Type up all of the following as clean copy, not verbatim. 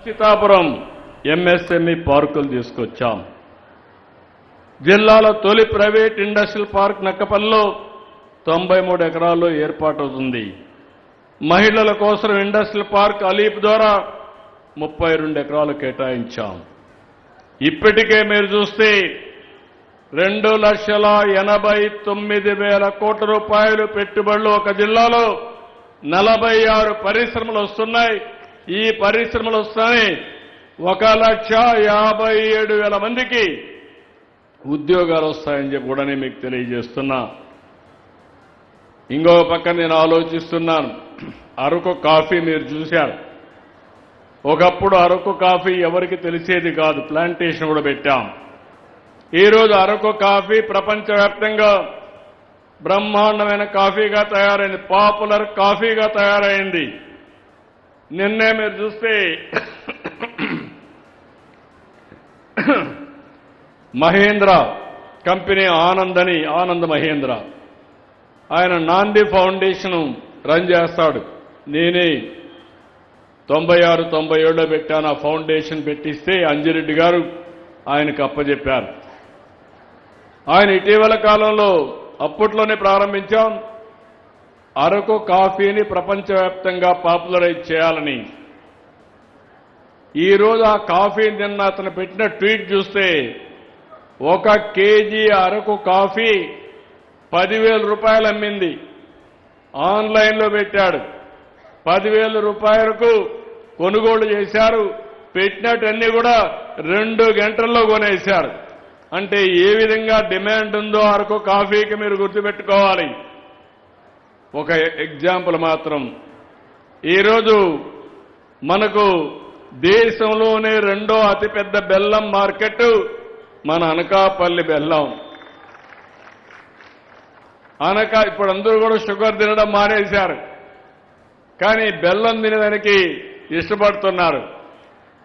Seethapuram MSME పార్కులు తీసుకొచ్చాం. జిల్లాలో తొలి ప్రైవేట్ ఇండస్ట్రియల్ పార్క్ నక్కపల్లిలో 93 ఎకరాల్లో ఏర్పాటవుతుంది. మహిళల కోసం ఇండస్ట్రియల్ పార్క్ అలీప్ ద్వారా 32 ఎకరాలు కేటాయించాం. ఇప్పటికే మీరు చూస్తే 2,89,000 కోట్ల రూపాయలు పెట్టుబడులు ఒక జిల్లాలో 46 పరిశ్రమలు వస్తున్నాయి. ఈ పరిశ్రమలు వస్తాయి 1,57,000 మందికి ఉద్యోగాలు వస్తాయని చెప్పి కూడా నేను మీకు తెలియజేస్తున్నా. ఇంకో పక్క నేను ఆలోచిస్తున్నాను, అరకు కాఫీ మీరు చూశారు. ఒకప్పుడు అరకు కాఫీ ఎవరికి తెలిసేది కాదు, ప్లాంటేషన్ కూడా పెట్టాం. ఈరోజు అరకు కాఫీ ప్రపంచవ్యాప్తంగా బ్రహ్మాండమైన కాఫీగా తయారైంది, పాపులర్ కాఫీగా తయారైంది. నిన్నే మీరు చూస్తే మహేంద్ర కంపెనీ ఆనంద్ మహేంద్ర ఆయన నాంది ఫౌండేషన్ రన్ చేస్తాడు. నేనే 96-97లో పెట్టాను. ఆ ఫౌండేషన్ పెట్టిస్తే అంజిరెడ్డి గారు ఆయనకు అప్పచెప్పారు. ఆయన ఇటీవల కాలంలో అప్పట్లోనే ప్రారంభించాం అరకు కాఫీని ప్రపంచవ్యాప్తంగా పాపులరైజ్ చేయాలని. ఈరోజు ఆ కాఫీని నిన్న అతను పెట్టిన ట్వీట్ చూస్తే 1 కేజీ అరకు కాఫీ 10,000 రూపాయలు అమ్మింది. ఆన్లైన్లో పెట్టాడు. 10,000 రూపాయలకు కొనుగోలు చేశారు. పెట్టినట్టన్నీ కూడా 2 గంటల్లో కొనేశారు. అంటే ఏ విధంగా డిమాండ్ ఉందో అరకు కాఫీకి మీరు గుర్తుపెట్టుకోవాలి. ఒక ఎగ్జాంపుల్ మాత్రం, ఈరోజు మనకు దేశంలోనే 2వ అతిపెద్ద బెల్లం మార్కెట్ మన అనకాపల్లి బెల్లం. ఇప్పుడు అందరూ కూడా షుగర్ తినడం మానేశారు, కానీ బెల్లం తినడానికి ఇష్టపడుతున్నారు.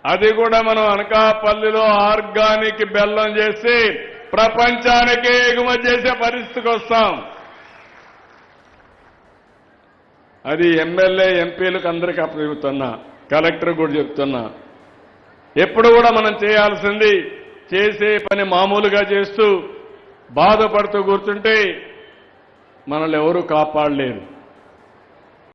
అది కూడా మనం అనకాపల్లిలో ఆర్గానిక్ బెల్లం చేసి ప్రపంచానికి ఎగుమతి చేసే పరిస్థితికి వస్తాం. అది ఎమ్మెల్యే ఎంపీలకు అందరికీ అప్పచెబుతున్నా, కలెక్టర్ కూడా చెప్తున్నా. ఎప్పుడు కూడా మనం చేయాల్సింది చేసే పని మామూలుగా చేస్తూ బాధపడుతూ కూర్చుంటే మనల్ని ఎవరూ కాపాడలేరు.